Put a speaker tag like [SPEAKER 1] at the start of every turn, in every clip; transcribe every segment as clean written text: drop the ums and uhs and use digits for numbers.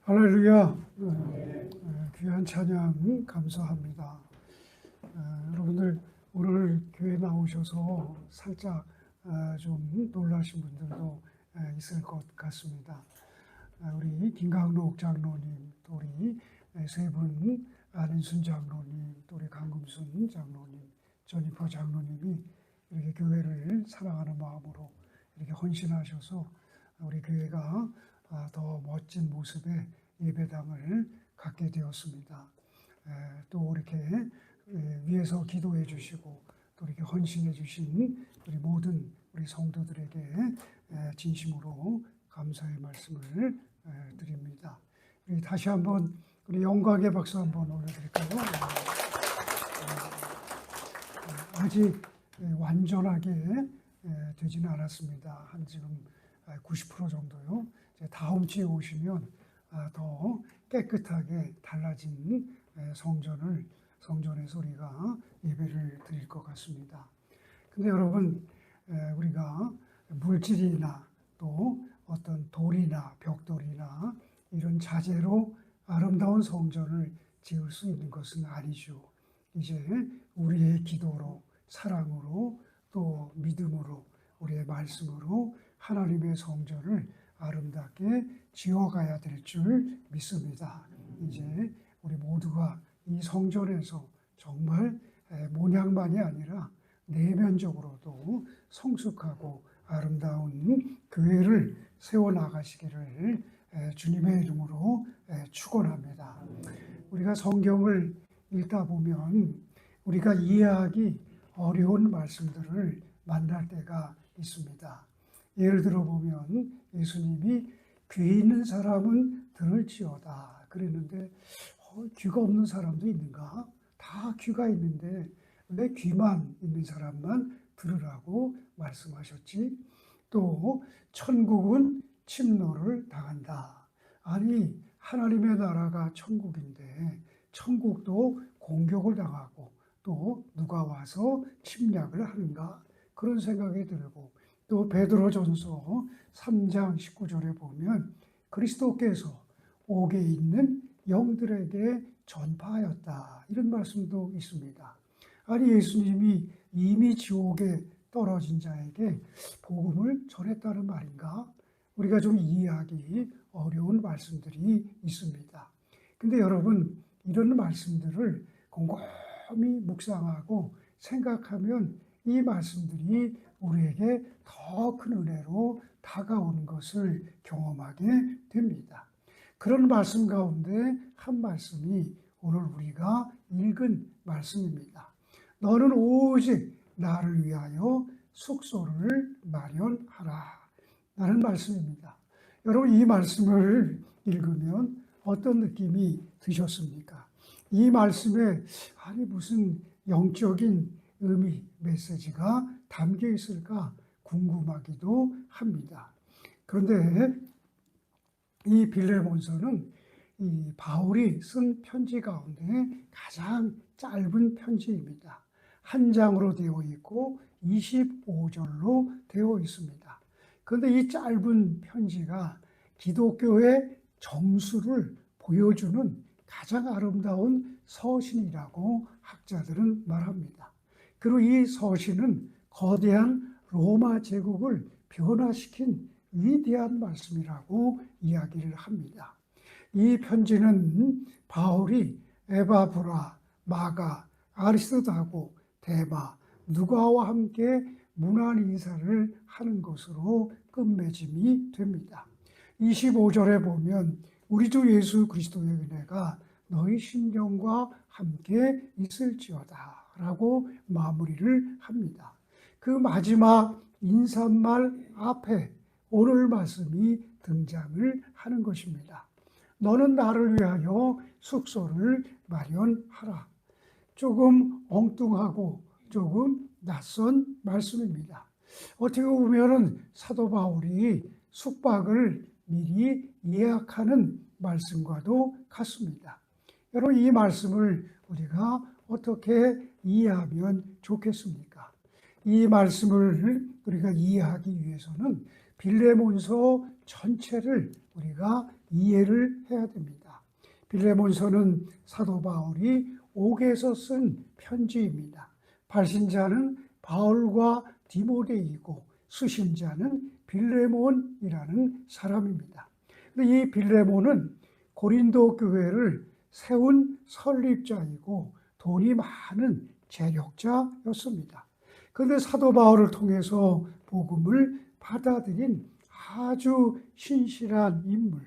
[SPEAKER 1] 할렐루야. 귀한 찬양 감사합니다. 여러분들 오늘 교회 나오셔서 살짝 좀 놀라신 분들도 있을 것 같습니다. 우리 김강록 장로님, 또 우리 세 분, 안인순 장로님, 또 우리 강금순 장로님, 전희퍼 장로님이 이렇게 교회를 사랑하는 마음으로 이렇게 헌신하셔서 우리 교회가 더 멋진 모습의 예배당을 갖게 되었습니다. 또 이렇게 위에서 기도해 주시고 또 이렇게 헌신해 주신 우리 모든 우리 성도들에게 진심으로 감사의 말씀을 드립니다. 우리 다시 한번 우리 영광의 박수 한번 올려드릴까요? 아직 완전하게 되지는 않았습니다. 한 지금 90% 정도요. 다음 주에 오시면 더 깨끗하게 달라진 성전에서 우리가 예배를 드릴 것 같습니다. 근데 여러분, 우리가 물질이나 또 어떤 돌이나 벽돌이나 이런 자재로 아름다운 성전을 지을 수 있는 것은 아니죠. 이제 우리의 기도로, 사랑으로, 또 믿음으로, 우리의 말씀으로 하나님의 성전을 아름답게 지어가야 될 줄 믿습니다. 이제 우리 모두가 이 성전에서 정말 모양만이 아니라 내면적으로도 성숙하고 아름다운 교회를 세워나가시기를 주님의 이름으로 축원합니다. 우리가 성경을 읽다 보면 우리가 이해하기 어려운 말씀들을 만날 때가 있습니다. 예를 들어 보면 예수님이 귀 있는 사람은 들을지어다 그랬는데 귀가 없는 사람도 있는가? 다 귀가 있는데 왜 귀만 있는 사람만 들으라고 말씀하셨지? 또 천국은 침노를 당한다. 아니 하나님의 나라가 천국인데 천국도 공격을 당하고 또 누가 와서 침략을 하는가? 그런 생각이 들고 또 베드로전서 3장 19절에 보면 그리스도께서 옥에 있는 영들에게 전파하였다. 이런 말씀도 있습니다. 아니 예수님이 이미 지옥에 떨어진 자에게 복음을 전했다는 말인가? 우리가 좀 이해하기 어려운 말씀들이 있습니다. 근데 여러분 이런 말씀들을 곰곰이 묵상하고 생각하면 이 말씀들이 우리에게 더 큰 은혜로 다가오는 것을 경험하게 됩니다. 그런 말씀 가운데 한 말씀이 오늘 우리가 읽은 말씀입니다. 너는 오직 나를 위하여 숙소를 마련하라 라는 말씀입니다. 여러분 이 말씀을 읽으면 어떤 느낌이 드셨습니까? 이 말씀에 아니 무슨 영적인 의미, 메시지가 담겨 있을까 궁금하기도 합니다. 그런데 이 빌레몬서는 이 바울이 쓴 편지 가운데 가장 짧은 편지입니다. 한 장으로 되어 있고 25절로 되어 있습니다. 그런데 이 짧은 편지가 기독교의 정수를 보여주는 가장 아름다운 서신이라고 학자들은 말합니다. 그리고 이 서신은 거대한 로마 제국을 변화시킨 위대한 말씀이라고 이야기를 합니다. 이 편지는 바울이 에바브라, 마가, 아리스도하고 데마, 누가와 함께 문안 인사를 하는 것으로 끝맺음이 됩니다. 25절에 보면 우리 주 예수 그리스도의 은혜가 너희 심령과 함께 있을지어다 라고 마무리를 합니다. 그 마지막 인사말 앞에 오늘 말씀이 등장을 하는 것입니다. 너는 나를 위하여 숙소를 마련하라. 조금 엉뚱하고 조금 낯선 말씀입니다. 어떻게 보면 사도 바울이 숙박을 미리 예약하는 말씀과도 같습니다. 여러분 이 말씀을 우리가 어떻게 이해하면 좋겠습니까? 이 말씀을 우리가 이해하기 위해서는 빌레몬서 전체를 우리가 이해를 해야 됩니다. 빌레몬서는 사도 바울이 옥에서 쓴 편지입니다. 발신자는 바울과 디모데이고 수신자는 빌레몬이라는 사람입니다. 이 빌레몬은 고린도 교회를 세운 설립자이고 돈이 많은 재력자였습니다. 그런데 사도 바울을 통해서 복음을 받아들인 아주 신실한 인물,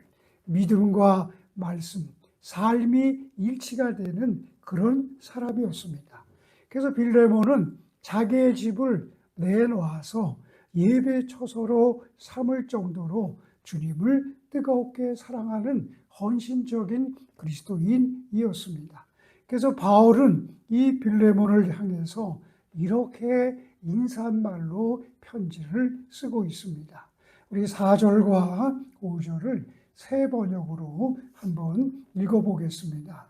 [SPEAKER 1] 믿음과 말씀, 삶이 일치가 되는 그런 사람이었습니다. 그래서 빌레몬은 자기의 집을 내놓아서 예배 처소로 삼을 정도로 주님을 뜨겁게 사랑하는 헌신적인 그리스도인이었습니다. 그래서 바울은 이 빌레몬을 향해서 이렇게 인사말로 편지를 쓰고 있습니다. 우리 4절과 5절을 새 번역으로 한번 읽어보겠습니다.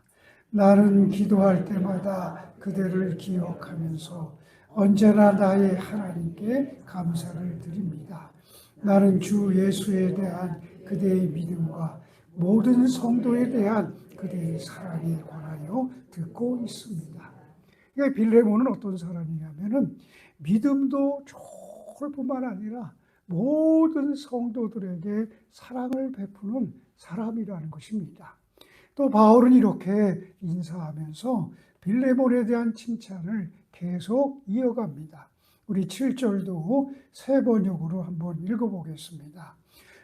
[SPEAKER 1] 나는 기도할 때마다 그대를 기억하면서 언제나 나의 하나님께 감사를 드립니다. 나는 주 예수에 대한 그대의 믿음과 모든 성도에 대한 그대의 사랑에 관하여 듣고 있습니다. 그러니까 빌레몬은 어떤 사람이냐면은 믿음도 좋을 뿐만 아니라 모든 성도들에게 사랑을 베푸는 사람이라는 것입니다. 또 바울은 이렇게 인사하면서 빌레몬에 대한 칭찬을 계속 이어갑니다. 우리 7절도 새 번역으로 한번 읽어보겠습니다.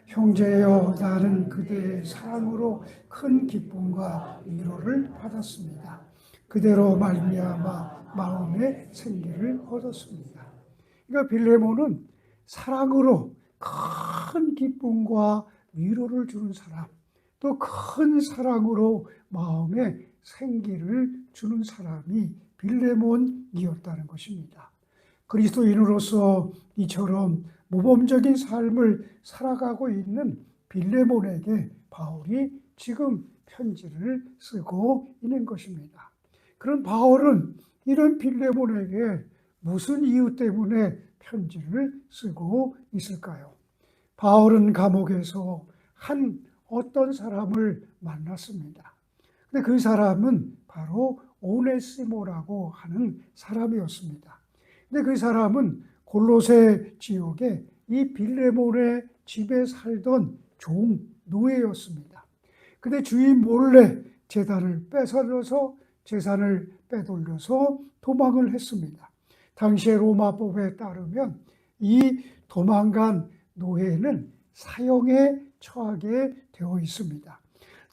[SPEAKER 1] 형제여, 나는 그대의 사랑으로 큰 기쁨과 위로를 받았습니다. 그대로 말미암아 마음의 생기를 얻었습니다. 그러니까 빌레몬은 사랑으로 큰 기쁨과 위로를 주는 사람, 또 큰 사랑으로 마음에 생기를 주는 사람이 빌레몬이었다는 것입니다. 그리스도인으로서 이처럼 모범적인 삶을 살아가고 있는 빌레몬에게 바울이 지금 편지를 쓰고 있는 것입니다. 그럼 바울은 이런 빌레몬에게 무슨 이유 때문에 편지를 쓰고 있을까요? 바울은 감옥에서 어떤 사람을 만났습니다. 근데 그 사람은 바로 오네시모라고 하는 사람이었습니다. 근데 그 사람은 골로새 지역에 이 빌레몬의 집에 살던 노예였습니다. 근데 주인 몰래 재산을 빼돌려서 도망을 했습니다. 당시의 로마법에 따르면 이 도망간 노예는 사형에 처하게 되어 있습니다.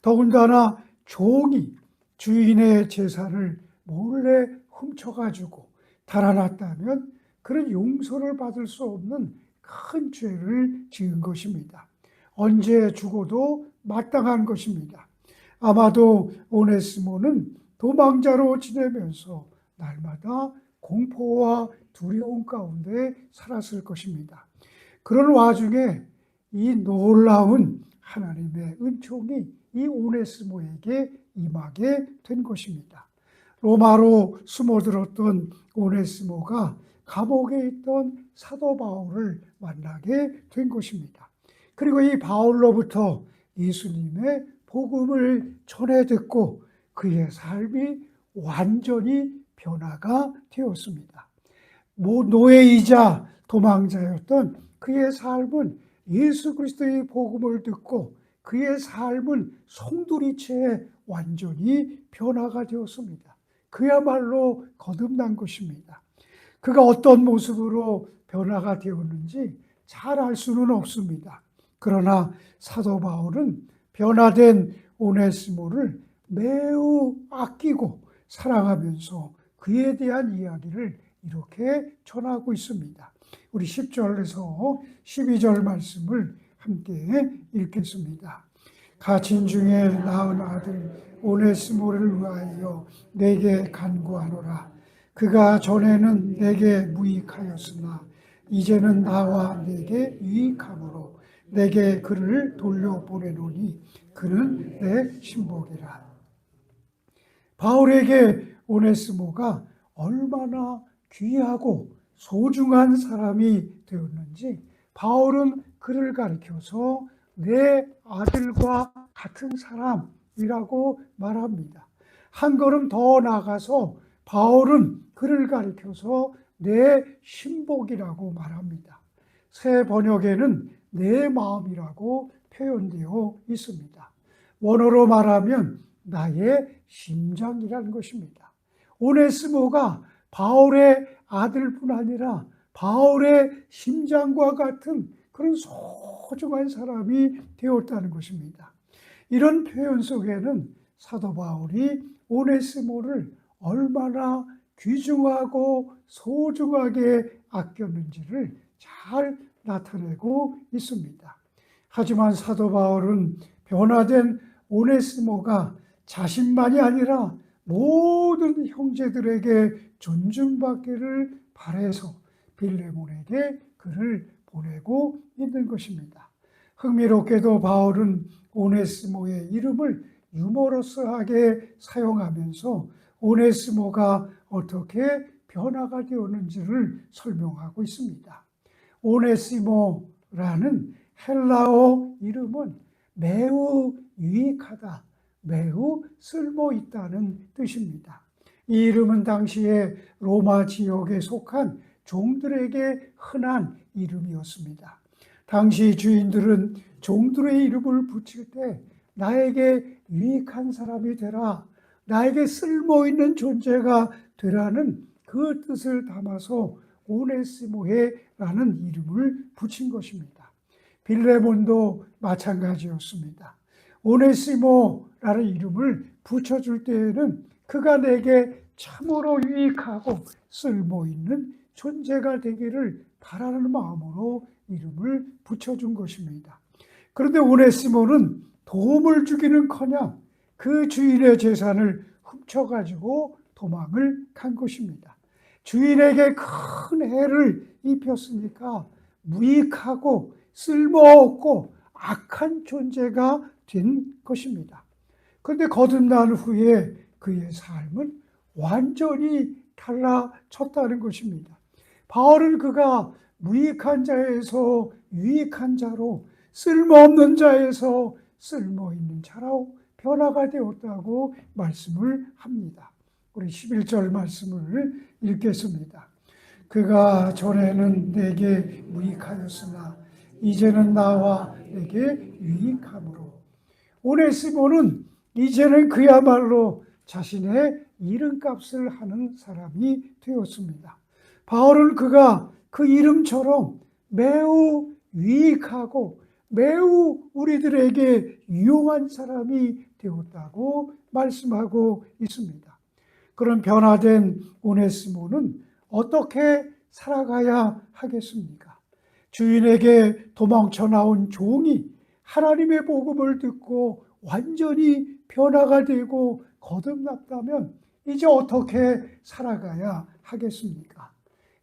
[SPEAKER 1] 더군다나 종이 주인의 재산을 몰래 훔쳐가지고 달아났다면 그런 용서를 받을 수 없는 큰 죄를 지은 것입니다. 언제 죽어도 마땅한 것입니다. 아마도 오네시모는 도망자로 지내면서 날마다 공포와 두려움 가운데 살았을 것입니다. 그런 와중에 이 놀라운 하나님의 은총이 이 오네시모에게 임하게 된 것입니다. 로마로 숨어들었던 오네시모가 감옥에 있던 사도 바울을 만나게 된 것입니다. 그리고 이 바울로부터 예수님의 복음을 전해 듣고 그의 삶이 완전히 변화가 되었습니다. 노예이자 도망자였던 그의 삶은 예수 그리스도의 복음을 듣고 그의 삶은 송두리째 완전히 변화가 되었습니다. 그야말로 거듭난 것입니다. 그가 어떤 모습으로 변화가 되었는지 잘 알 수는 없습니다. 그러나 사도 바울은 변화된 오네시모를 매우 아끼고 사랑하면서 그에 대한 이야기를 이렇게 전하고 있습니다. 우리 10절에서 12절 말씀을 함께 읽겠습니다. 갇힌 중에 낳은 아들 오네시모를 위하여 내게 간구하노라. 그가 전에는 내게 무익하였으나 이제는 나와 내게 유익함으로 내게 그를 돌려보내노니 그는 내 신복이라. 바울에게 오네시모가 얼마나 귀하고 소중한 사람이 되었는지 바울은 그를 가리켜서 내 아들과 같은 사람이라고 말합니다. 한 걸음 더 나아가서 바울은 그를 가리켜서 내 신복이라고 말합니다. 새 번역에는 내 마음이라고 표현되어 있습니다. 원어로 말하면 나의 심장이라는 것입니다. 오네시모가 바울의 아들뿐 아니라 바울의 심장과 같은 그런 소중한 사람이 되었다는 것입니다. 이런 표현 속에는 사도 바울이 오네시모를 얼마나 귀중하고 소중하게 아꼈는지를 잘 나타내고 있습니다. 하지만 사도 바울은 변화된 오네시모가 자신만이 아니라 모든 형제들에게 존중받기를 바라서 빌레몬에게 글을 보내고 있는 것입니다. 흥미롭게도 바울은 오네시모의 이름을 유머러스하게 사용하면서 오네시모가 어떻게 변화가 되었는지를 설명하고 있습니다. 오네시모라는 헬라어 이름은 매우 유익하다, 매우 쓸모있다는 뜻입니다. 이 이름은 당시에 로마 지역에 속한 종들에게 흔한 이름이었습니다. 당시 주인들은 종들의 이름을 붙일 때 나에게 유익한 사람이 되라, 나에게 쓸모있는 존재가 되라는 그 뜻을 담아서 오네시모라는 이름을 붙인 것입니다. 빌레몬도 마찬가지였습니다. 오네시모라는 이름을 붙여줄 때에는 그가 내게 참으로 유익하고 쓸모있는 존재가 되기를 바라는 마음으로 이름을 붙여준 것입니다. 그런데 오네시모는 도움을 주기는커녕 그 주인의 재산을 훔쳐가지고 도망을 간 것입니다. 주인에게 큰 해를 입혔으니까 무익하고 쓸모없고 악한 존재가 된 것입니다. 그런데 거듭난 후에 그의 삶은 완전히 달라졌다는 것입니다. 바울은 그가 무익한 자에서 유익한 자로, 쓸모없는 자에서 쓸모있는 자로 변화가 되었다고 말씀을 합니다. 우리 11절 말씀을 읽겠습니다. 그가 전에는 내게 무익하였으나 이제는 나와 내게 유익함으로. 오네시모는 이제는 그야말로 자신의 이름값을 하는 사람이 되었습니다. 바울은 그가 그 이름처럼 매우 유익하고 매우 우리들에게 유용한 사람이 되었다고 말씀하고 있습니다. 그런 변화된 오네시모는 어떻게 살아가야 하겠습니까? 주인에게 도망쳐 나온 종이 하나님의 복음을 듣고 완전히 변화가 되고 거듭났다면 이제 어떻게 살아가야 하겠습니까?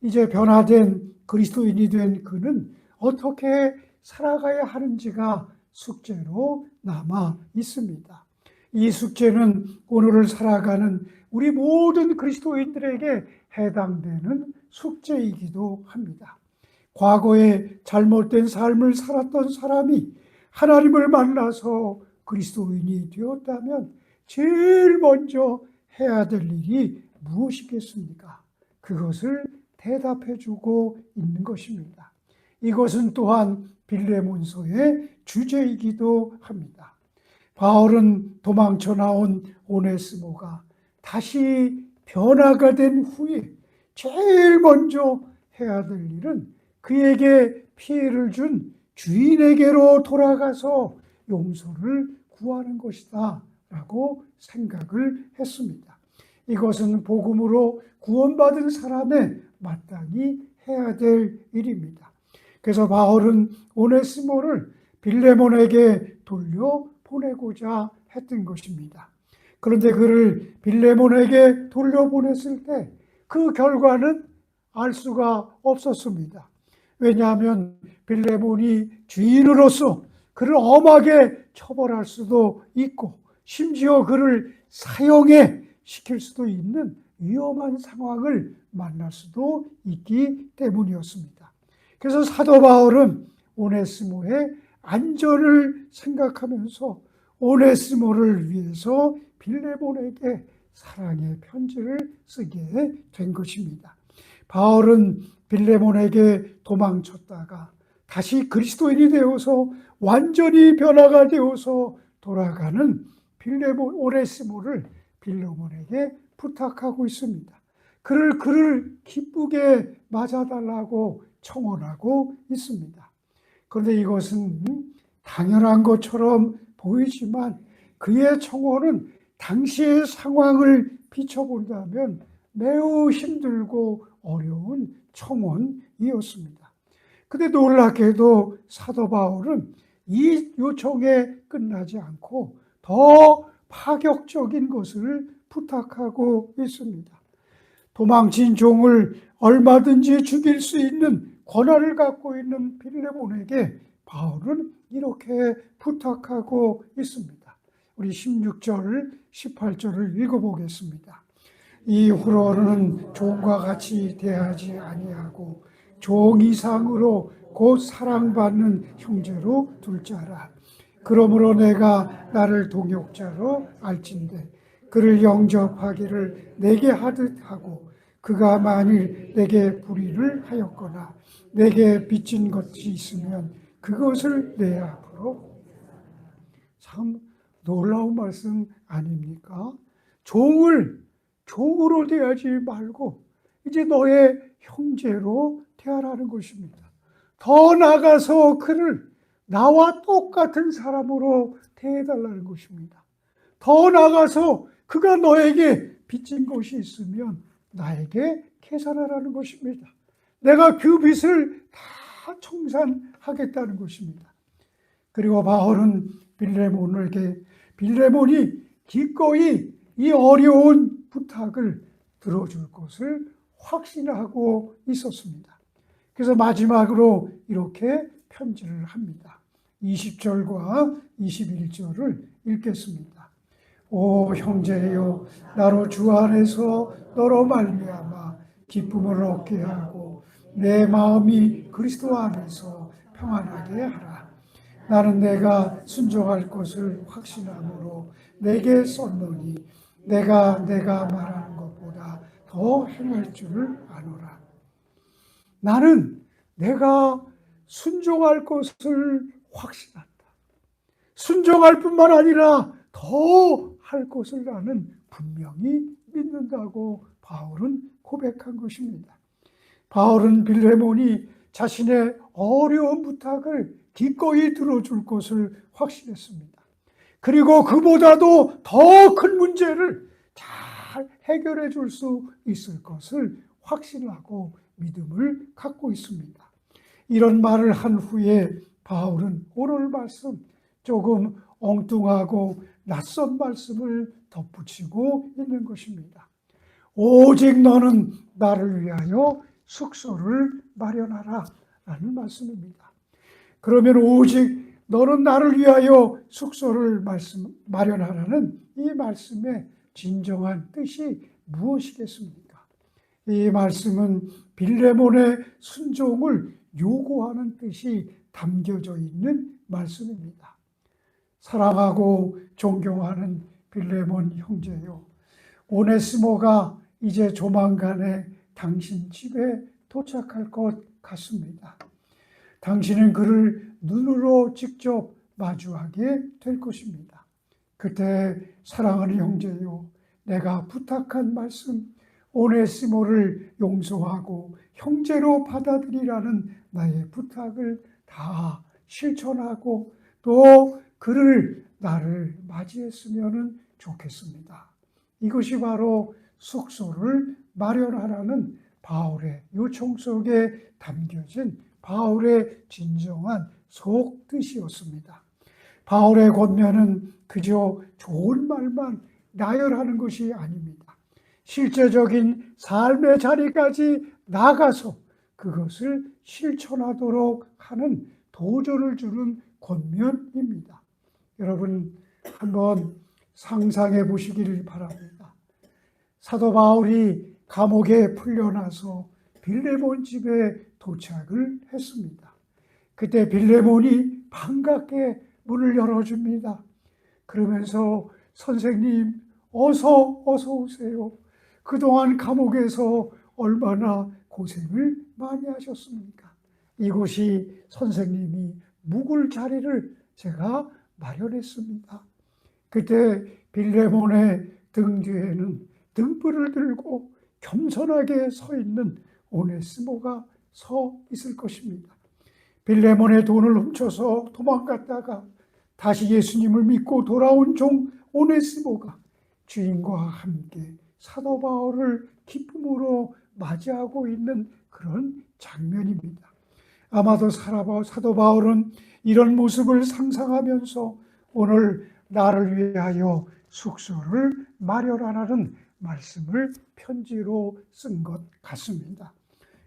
[SPEAKER 1] 이제 변화된 그리스도인이 된 그는 어떻게 살아가야 하는지가 숙제로 남아 있습니다. 이 숙제는 오늘을 살아가는 우리 모든 그리스도인들에게 해당되는 숙제이기도 합니다. 과거에 잘못된 삶을 살았던 사람이 하나님을 만나서 그리스도인이 되었다면 제일 먼저 해야 될 일이 무엇이겠습니까? 그것을 대답해 주고 있는 것입니다. 이것은 또한 빌레몬서의 주제이기도 합니다. 바울은 도망쳐 나온 오네시모가 다시 변화가 된 후에 제일 먼저 해야 될 일은 그에게 피해를 준 주인에게로 돌아가서 용서를 구하는 것이다 라고 생각을 했습니다. 이것은 복음으로 구원받은 사람의 마땅히 해야 될 일입니다. 그래서 바울은 오네시모를 빌레몬에게 돌려보내고자 했던 것입니다. 그런데 그를 빌레몬에게 돌려보냈을 때 그 결과는 알 수가 없었습니다. 왜냐하면 빌레몬이 주인으로서 그를 엄하게 처벌할 수도 있고 심지어 그를 사형에 시킬 수도 있는 위험한 상황을 만날 수도 있기 때문이었습니다. 그래서 사도 바울은 오네시모의 안전을 생각하면서 오네시모를 위해서 빌레몬에게 사랑의 편지를 쓰게 된 것입니다. 바울은 빌레몬에게 도망쳤다가 다시 그리스도인이 되어서 완전히 변화가 되어서 돌아가는 오네시모를 빌레몬에게 부탁하고 있습니다. 그를 기쁘게 맞아달라고 청원하고 있습니다. 그런데 이것은 당연한 것처럼 보이지만 그의 청원은 당시의 상황을 비춰본다면 매우 힘들고 어려운 청원이었습니다. 근데 놀랍게도 사도 바울은 이 요청에 끝나지 않고 더 파격적인 것을 부탁하고 있습니다. 도망친 종을 얼마든지 죽일 수 있는 권한을 갖고 있는 빌레몬에게 바울은 이렇게 부탁하고 있습니다. 우리 16절, 18절을 읽어보겠습니다. 이후로는 종과 같이 대하지 아니하고 종 이상으로 곧 사랑받는 형제로 둘 자라. 그러므로 내가 나를 동역자로 알진대 그를 영접하기를 내게 하듯 하고 그가 만일 내게 불의를 하였거나 내게 빚진 것이 있으면 그것을 내 앞으로. 참 놀라운 말씀 아닙니까? 종으로 대하지 말고 이제 너의 형제로 대하라는 것입니다. 더 나아가서 그를 나와 똑같은 사람으로 대해달라는 것입니다. 더 나아가서 그가 너에게 빚진 것이 있으면 나에게 계산하라는 것입니다. 내가 그 빚을 다 청산하겠다는 것입니다. 그리고 바울은 빌레몬이 기꺼이 이 어려운 부탁을 들어줄 것을 확신하고 있었습니다. 그래서 마지막으로 이렇게 편지를 합니다. 20절과 21절을 읽겠습니다. 오 형제여, 나로 주 안에서 너로 말미암아 기쁨을 얻게 하고 내 마음이 그리스도 안에서 평안하게 하라. 나는 내가 순종할 것을 확신함으로 내게 썼노니 내가 말하는 것보다 더 행할 줄을 아노라. 나는 내가 순종할 것을 확신한다. 순종할 뿐만 아니라 더 할 것을 나는 분명히 믿는다고 바울은 고백한 것입니다. 바울은 빌레몬이 자신의 어려운 부탁을 기꺼이 들어줄 것을 확신했습니다. 그리고 그보다도 더 큰 문제를 잘 해결해 줄 수 있을 것을 확신하고 믿음을 갖고 있습니다. 이런 말을 한 후에 바울은 오늘 말씀 조금 엉뚱하고 낯선 말씀을 덧붙이고 있는 것입니다. 오직 너는 나를 위하여 숙소를 마련하라 라는 말씀입니다. 그러면 오직 너는 나를 위하여 숙소를 마련하라는 이 말씀의 진정한 뜻이 무엇이겠습니까? 이 말씀은 빌레몬의 순종을 요구하는 뜻이 담겨져 있는 말씀입니다. 사랑하고 존경하는 빌레몬 형제요, 오네시모가 이제 조만간에 당신 집에 도착할 것 같습니다. 당신은 그를 눈으로 직접 마주하게 될 것입니다. 그때 사랑하는 형제요, 내가 부탁한 말씀 오네시모를 용서하고 형제로 받아들이라는 나의 부탁을 다 실천하고 또 그를 나를 맞이했으면 좋겠습니다. 이것이 바로 숙소를 마련하라는 바울의 요청 속에 담겨진 바울의 진정한 속뜻이었습니다. 바울의 권면은 그저 좋은 말만 나열하는 것이 아닙니다. 실제적인 삶의 자리까지 나가서 그것을 실천하도록 하는 도전을 주는 권면입니다. 여러분 한번 상상해 보시기를 바랍니다. 사도 바울이 감옥에 풀려나서 빌레몬 집에 도착을 했습니다. 그때 빌레몬이 반갑게 문을 열어줍니다. 그러면서 선생님 어서 오세요. 그동안 감옥에서 얼마나 고생을 많이 하셨습니까? 이곳이 선생님이 묵을 자리를 제가 마련했습니다. 그때 빌레몬의 등 뒤에는 등불을 들고 겸손하게 서 있는 오네시모가 서 있을 것입니다. 빌레몬의 돈을 훔쳐서 도망갔다가 다시 예수님을 믿고 돌아온 종 오네시모가 주인과 함께 사도 바울을 기쁨으로 맞이하고 있는 그런 장면입니다. 아마도 사도 바울은 이런 모습을 상상하면서 오늘 나를 위하여 숙소를 마련하라는 말씀을 편지로 쓴 것 같습니다.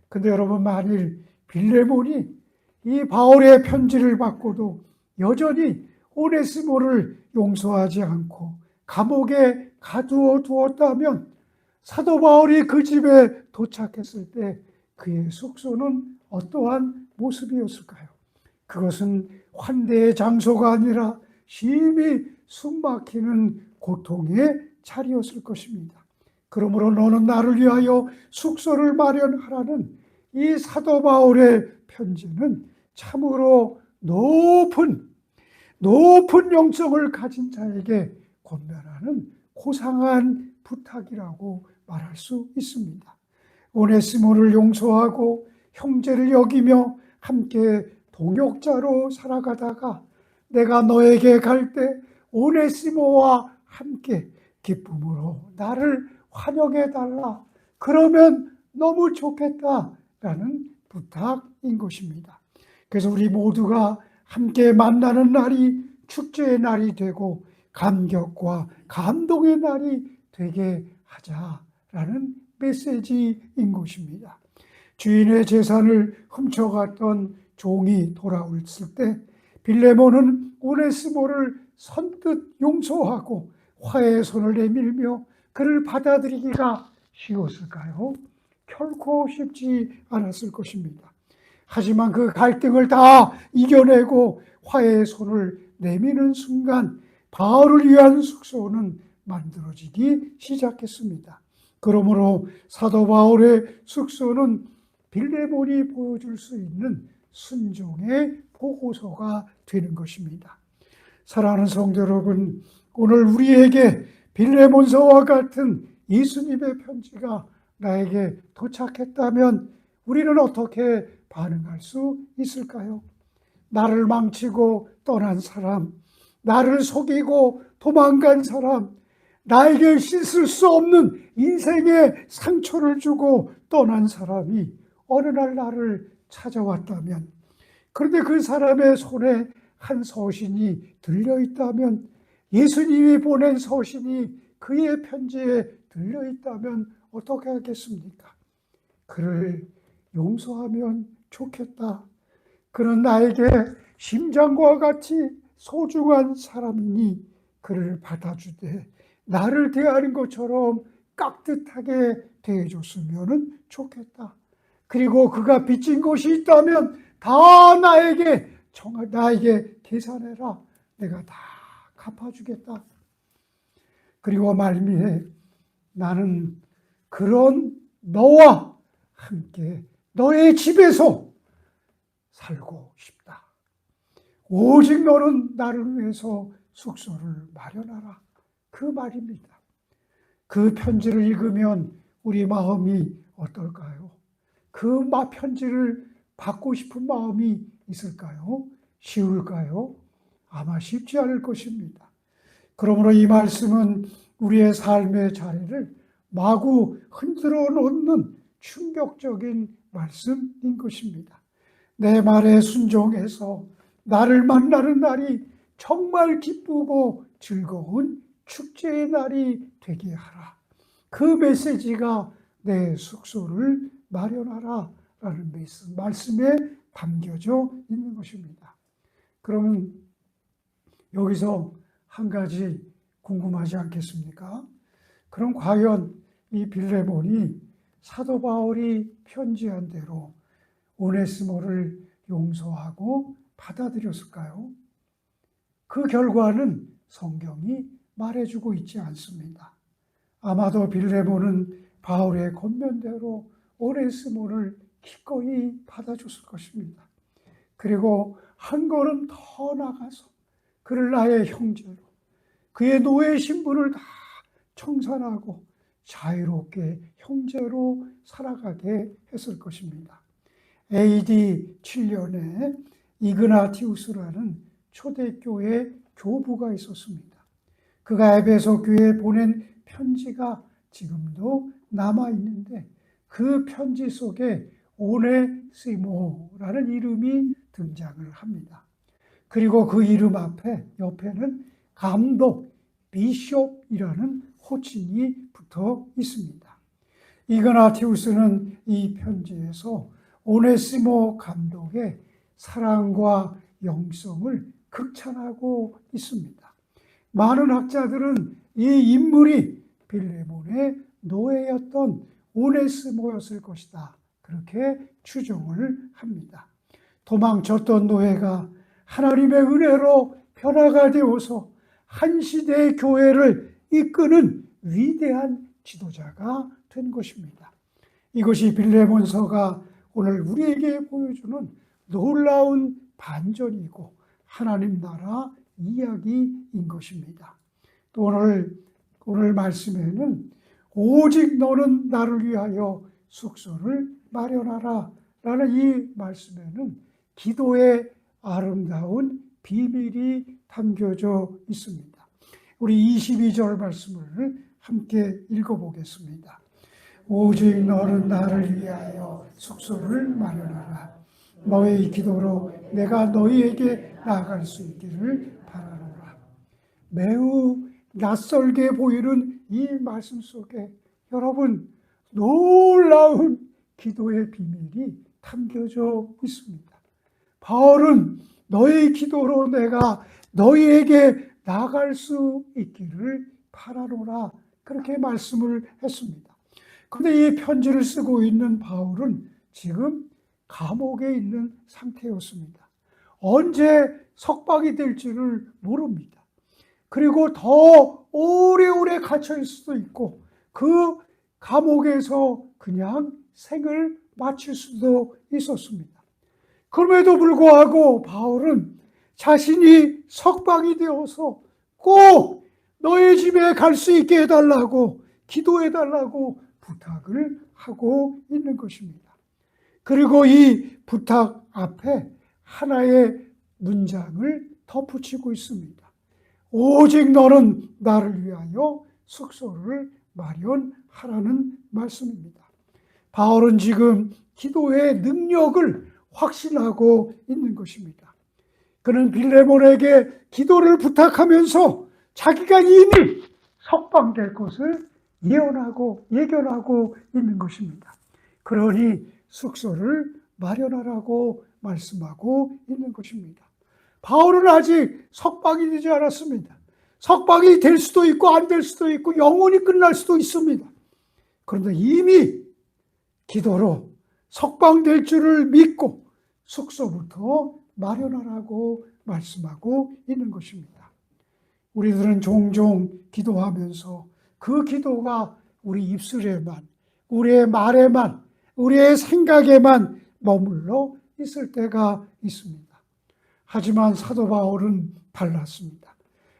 [SPEAKER 1] 근데 여러분, 만일 빌레몬이 이 바울의 편지를 받고도 여전히 오네시모를 용서하지 않고 감옥에 가두어 두었다면 사도 바울이 그 집에 도착했을 때 그의 숙소는 어떠한 모습이었을까요? 그것은 환대의 장소가 아니라 심히 숨막히는 고통의 자리였을 것입니다. 그러므로 너는 나를 위하여 숙소를 마련하라는 이 사도 바울의 편지는 참으로 높은 영성을 가진 자에게 권면하는 고상한 부탁이라고 말할 수 있습니다. 오네시모를 용서하고 형제를 여기며 함께 동역자로 살아가다가 내가 너에게 갈 때 오네시모와 함께 기쁨으로 나를 환영해 달라. 그러면 너무 좋겠다라는 부탁인 것입니다. 그래서 우리 모두가 함께 만나는 날이 축제의 날이 되고 감격과 감동의 날이 되게 하자라는 메시지인 것입니다. 주인의 재산을 훔쳐갔던 종이 돌아왔을 때 빌레몬은 오네시모를 선뜻 용서하고 화해의 손을 내밀며 그를 받아들이기가 쉬웠을까요? 결코 쉽지 않았을 것입니다. 하지만 그 갈등을 다 이겨내고 화해의 손을 내미는 순간 바울을 위한 숙소는 만들어지기 시작했습니다. 그러므로 사도 바울의 숙소는 빌레몬이 보여줄 수 있는 순종의 보고서가 되는 것입니다. 사랑하는 성도 여러분, 오늘 우리에게 빌레몬서와 같은 예수님의 편지가 나에게 도착했다면 우리는 어떻게 반응할 수 있을까요? 나를 망치고 떠난 사람, 나를 속이고 도망간 사람, 나에게 씻을 수 없는 인생의 상처를 주고 떠난 사람이 어느 날 나를 찾아왔다면, 그런데 그 사람의 손에 한 서신이 들려있다면, 예수님이 보낸 서신이 그의 편지에 들려있다면 어떻게 하겠습니까? 그를 용서하면 좋겠다. 그는 나에게 심장과 같이 소중한 사람이니 그를 받아주되 나를 대하는 것처럼 깍듯하게 대해줬으면 좋겠다. 그리고 그가 빚진 것이 있다면 다 나에게 계산해라. 내가 다 갚아주겠다. 그리고 말미에 나는 그런 너와 함께 너의 집에서 살고 싶다. 오직 너는 나를 위해서 숙소를 마련하라. 그 말입니다. 그 편지를 읽으면 우리 마음이 어떨까요? 그 편지를 받고 싶은 마음이 있을까요? 쉬울까요? 아마 쉽지 않을 것입니다. 그러므로 이 말씀은 우리의 삶의 자리를 마구 흔들어 놓는 충격적인 말씀인 것입니다. 내 말에 순종해서 나를 만나는 날이 정말 기쁘고 즐거운 축제의 날이 되게 하라. 그 메시지가 내 숙소를 마련하라 라는 말씀에 담겨져 있는 것입니다. 그러면 여기서 한 가지 궁금하지 않겠습니까? 그럼 과연 이 빌레몬이 사도 바울이 편지한 대로 오네시모를 용서하고 받아들였을까요? 그 결과는 성경이 말해주고 있지 않습니다. 아마도 빌레몬은 바울의 권면대로 오네시모를 기꺼이 받아줬을 것입니다. 그리고 한 걸음 더 나가서 그를 나의 형제로, 그의 노예 신분을 다 청산하고 자유롭게 형제로 살아가게 했을 것입니다. AD 7년에 이그나티우스라는 초대교회 교부가 있었습니다. 그가 에베소 교회에 보낸 편지가 지금도 남아있는데 그 편지 속에 오네시모라는 이름이 등장을 합니다. 그리고 그 이름 옆에는 감독, 비숍이라는 호칭이 붙어 있습니다. 이그나티우스는 이 편지에서 오네시모 감독의 사랑과 영성을 극찬하고 있습니다. 많은 학자들은 이 인물이 빌레몬의 노예였던 오네시모였을 것이다, 그렇게 추정을 합니다. 도망쳤던 노예가 하나님의 은혜로 변화가 되어서 한 시대의 교회를 이끄는 위대한 지도자가 된 것입니다. 이것이 빌레몬서가 오늘 우리에게 보여주는 놀라운 반전이고 하나님 나라 이야기인 것입니다. 또 오늘 말씀에는 오직 너는 나를 위하여 숙소를 마련하라 라는 이 말씀에는 기도의 아름다운 비밀이 담겨져 있습니다. 우리 22절 말씀을 함께 읽어보겠습니다. 오직 너는 나를 위하여 숙소를 마련하라. 너의 기도로 내가 너희에게 나아갈 수 있기를 바라노라. 매우 낯설게 보이는 이 말씀 속에 여러분, 놀라운 기도의 비밀이 담겨져 있습니다. 바울은 너의 기도로 내가 너희에게 나아갈 수 있기를 바라노라, 그렇게 말씀을 했습니다. 그런데 이 편지를 쓰고 있는 바울은 지금 감옥에 있는 상태였습니다. 언제 석방이 될지를 모릅니다. 그리고 더 오래오래 갇혀있을 수도 있고 그 감옥에서 그냥 생을 마칠 수도 있었습니다. 그럼에도 불구하고 바울은 자신이 석방이 되어서 꼭 너의 집에 갈 수 있게 해달라고 기도해달라고 부탁을 하고 있는 것입니다. 그리고 이 부탁 앞에 하나의 문장을 덧붙이고 있습니다. 오직 너는 나를 위하여 숙소를 마련하라는 말씀입니다. 바울은 지금 기도의 능력을 확신하고 있는 것입니다. 그는 빌레몬에게 기도를 부탁하면서 자기가 이미 석방될 것을 예견하고 있는 것입니다. 그러니 숙소를 마련하라고 말씀하고 있는 것입니다. 바울은 아직 석방이 되지 않았습니다. 석방이 될 수도 있고 안 될 수도 있고 영원히 끝날 수도 있습니다. 그런데 이미 기도로 석방될 줄을 믿고 숙소부터 마련하라고 말씀하고 있는 것입니다. 우리들은 종종 기도하면서 그 기도가 우리 입술에만, 우리의 말에만, 우리의 생각에만 머물러 있을 때가 있습니다. 하지만 사도 바울은 달랐습니다.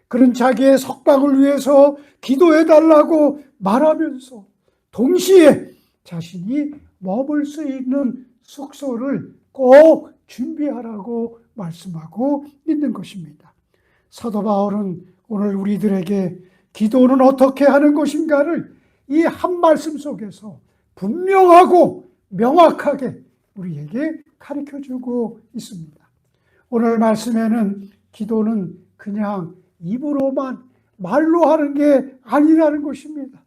[SPEAKER 1] 그는 자기의 석방을 위해서 기도해달라고 말하면서 동시에 자신이 머물 수 있는 숙소를 꼭 준비하라고 말씀하고 있는 것입니다. 사도 바울은 오늘 우리들에게 기도는 어떻게 하는 것인가를 이 한 말씀 속에서 분명하고 명확하게 우리에게 가르쳐주고 있습니다. 오늘 말씀에는 기도는 그냥 입으로만 말로 하는 게 아니라는 것입니다.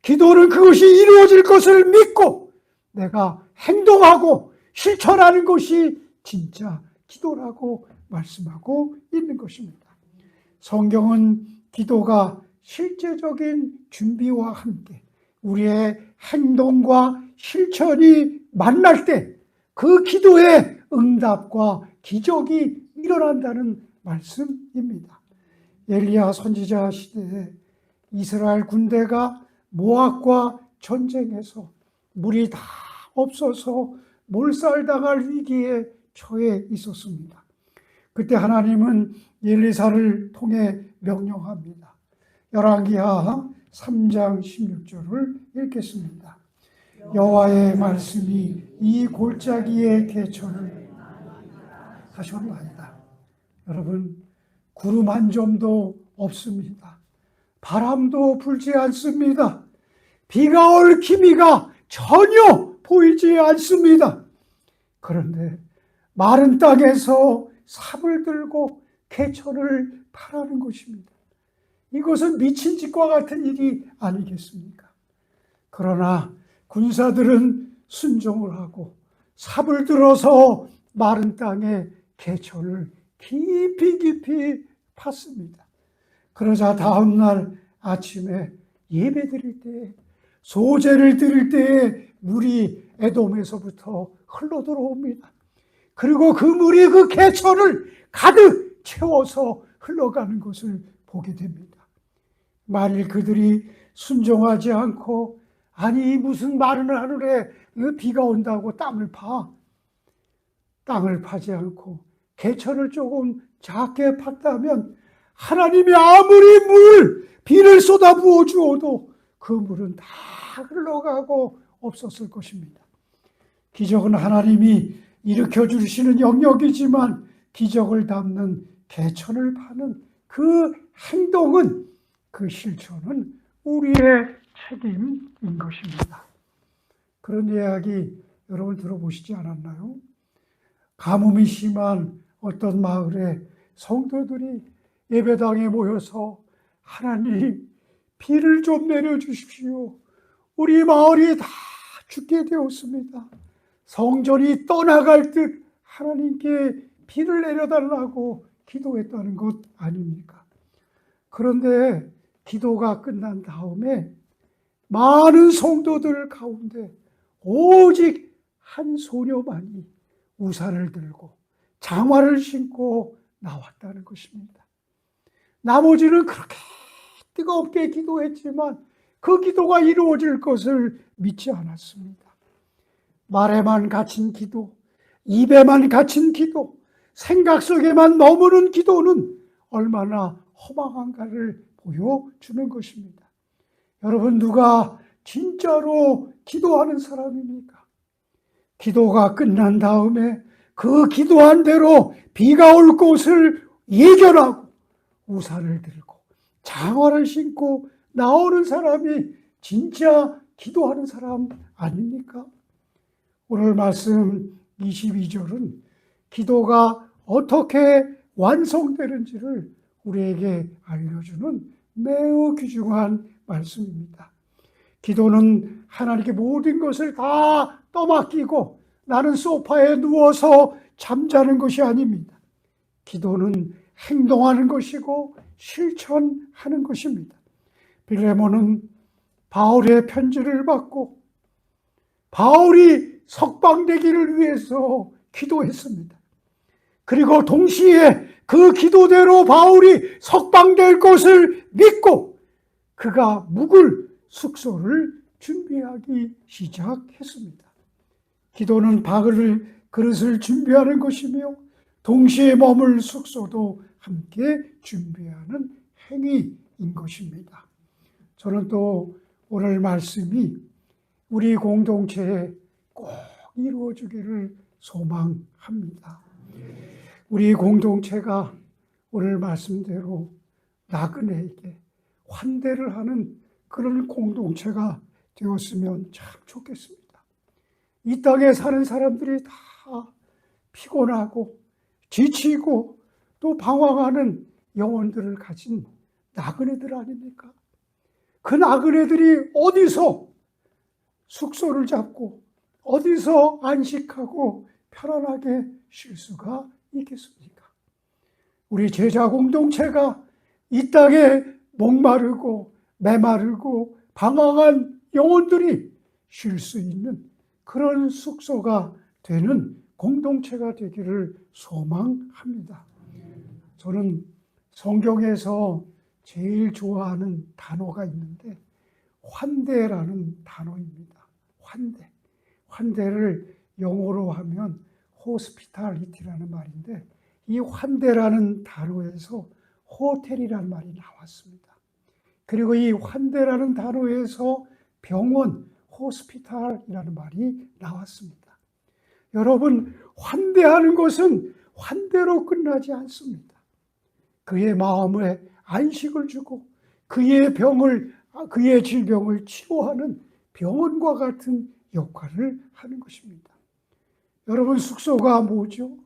[SPEAKER 1] 기도는 그것이 이루어질 것을 믿고 내가 행동하고 실천하는 것이 진짜 기도라고 말씀하고 있는 것입니다. 성경은 기도가 실제적인 준비와 함께 우리의 행동과 실천이 만날 때 그 기도의 응답과 기적이 일어난다는 말씀입니다. 엘리야 선지자 시대에 이스라엘 군대가 모압과 전쟁에서 물이 다 없어서 몰살당할 위기에 처해 있었습니다. 그때 하나님은 엘리사를 통해 명령합니다. 열왕기하 3장 16절을 읽겠습니다. 여호와의 말씀이 이 골짜기의 개천을 하셨나이다. 여러분, 구름 한 점도 없습니다. 바람도 불지 않습니다. 비가 올 기미가 전혀 보이지 않습니다. 그런데 마른 땅에서 삽을 들고 개천을 파라는 것입니다. 이것은 미친 짓과 같은 일이 아니겠습니까? 그러나 군사들은 순종을 하고 삽을 들어서 마른 땅에 개천을 깊이 깊이 팠습니다. 그러자 다음날 아침에 예배 드릴 때, 소제를 드릴 때에 물이 에돔에서부터 흘러 들어옵니다. 그리고 그 물이 그 개천을 가득 채워서 흘러가는 것을 보게 됩니다. 만일 그들이 순종하지 않고, 아니 무슨 마른 하늘에 비가 온다고 땅을 파지 않고 개천을 조금 작게 팠다면 하나님이 아무리 비를 쏟아 부어 주어도 그 물은 다 흘러가고 없었을 것입니다. 기적은 하나님이 일으켜 주시는 영역이지만 기적을 담는 개천을 파는 그 행동은, 그 실천은 우리의 책임인 것입니다. 그런 이야기 여러분 들어보시지 않았나요? 가뭄이 심한 어떤 마을에 성도들이 예배당에 모여서 하나님, 비를 좀 내려주십시오. 우리 마을이 다 죽게 되었습니다. 성전이 떠나갈 듯 하나님께 비를 내려달라고 기도했다는 것 아닙니까? 그런데 기도가 끝난 다음에 많은 성도들 가운데 오직 한 소녀만이 우산을 들고 장화를 신고 나왔다는 것입니다. 나머지는 그렇게 뜨겁게 기도했지만 그 기도가 이루어질 것을 믿지 않았습니다. 말에만 갇힌 기도, 입에만 갇힌 기도, 생각 속에만 머무는 기도는 얼마나 허망한가를 보여주는 것입니다. 여러분, 누가 진짜로 기도하는 사람입니까? 기도가 끝난 다음에 그 기도한 대로 비가 올 것을 예견하고 우산을 들고 장화를 신고 나오는 사람이 진짜 기도하는 사람 아닙니까? 오늘 말씀 22절은 기도가 어떻게 완성되는지를 우리에게 알려주는 매우 귀중한 말씀입니다. 기도는 하나님께 모든 것을 다 떠맡기고 나는 소파에 누워서 잠자는 것이 아닙니다. 기도는 행동하는 것이고 실천하는 것입니다. 빌레몬은 바울의 편지를 받고 바울이 석방되기를 위해서 기도했습니다. 그리고 동시에 그 기도대로 바울이 석방될 것을 믿고 그가 묵을 숙소를 준비하기 시작했습니다. 기도는 그릇을 준비하는 것이며 동시에 머물 숙소도 함께 준비하는 행위인 것입니다. 저는 또 오늘 말씀이 우리 공동체에 꼭 이루어지기를 소망합니다. 우리 공동체가 오늘 말씀대로 나그네에게 환대를 하는 그런 공동체가 되었으면 참 좋겠습니다. 이 땅에 사는 사람들이 다 피곤하고 지치고 또 방황하는 영혼들을 가진 나그네들 아닙니까? 그 나그네들이 어디서 숙소를 잡고 어디서 안식하고 편안하게 쉴 수가 있겠습니까? 우리 제자 공동체가 이 땅에 목마르고 메마르고 방황한 영혼들이 쉴 수 있는 그런 숙소가 되는 공동체가 되기를 소망합니다. 저는 성경에서 제일 좋아하는 단어가 있는데 환대라는 단어입니다. 환대. 환대를 영어로 하면 hospitality라는 말인데 이 환대라는 단어에서 호텔이라는 말이 나왔습니다. 그리고 이 환대라는 단어에서 병원, 호스피탈이라는 말이 나왔습니다. 여러분, 환대하는 것은 환대로 끝나지 않습니다. 그의 마음에 안식을 주고 그의 질병을 치료하는 병원과 같은 역할을 하는 것입니다. 여러분, 숙소가 뭐죠?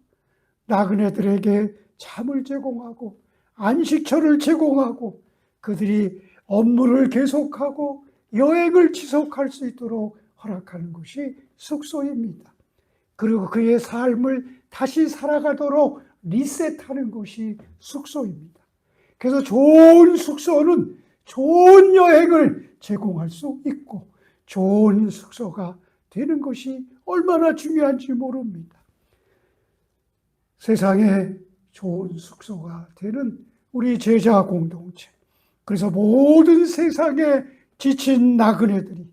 [SPEAKER 1] 나그네들에게 잠을 제공하고 안식처를 제공하고 그들이 업무를 계속하고 여행을 지속할 수 있도록 허락하는 것이 숙소입니다. 그리고 그의 삶을 다시 살아가도록 리셋하는 것이 숙소입니다. 그래서 좋은 숙소는 좋은 여행을 제공할 수 있고 좋은 숙소가 되는 것이 얼마나 중요한지 모릅니다. 세상에 좋은 숙소가 되는 우리 제자 공동체. 그래서 모든 세상에 지친 나그네들이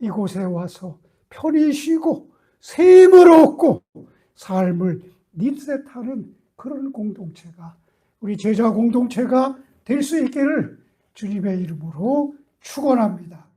[SPEAKER 1] 이곳에 와서 편히 쉬고 새 힘을 얻고 삶을 리셋하는 그런 공동체가 우리 제자 공동체가 될 수 있기를 주님의 이름으로 축원합니다.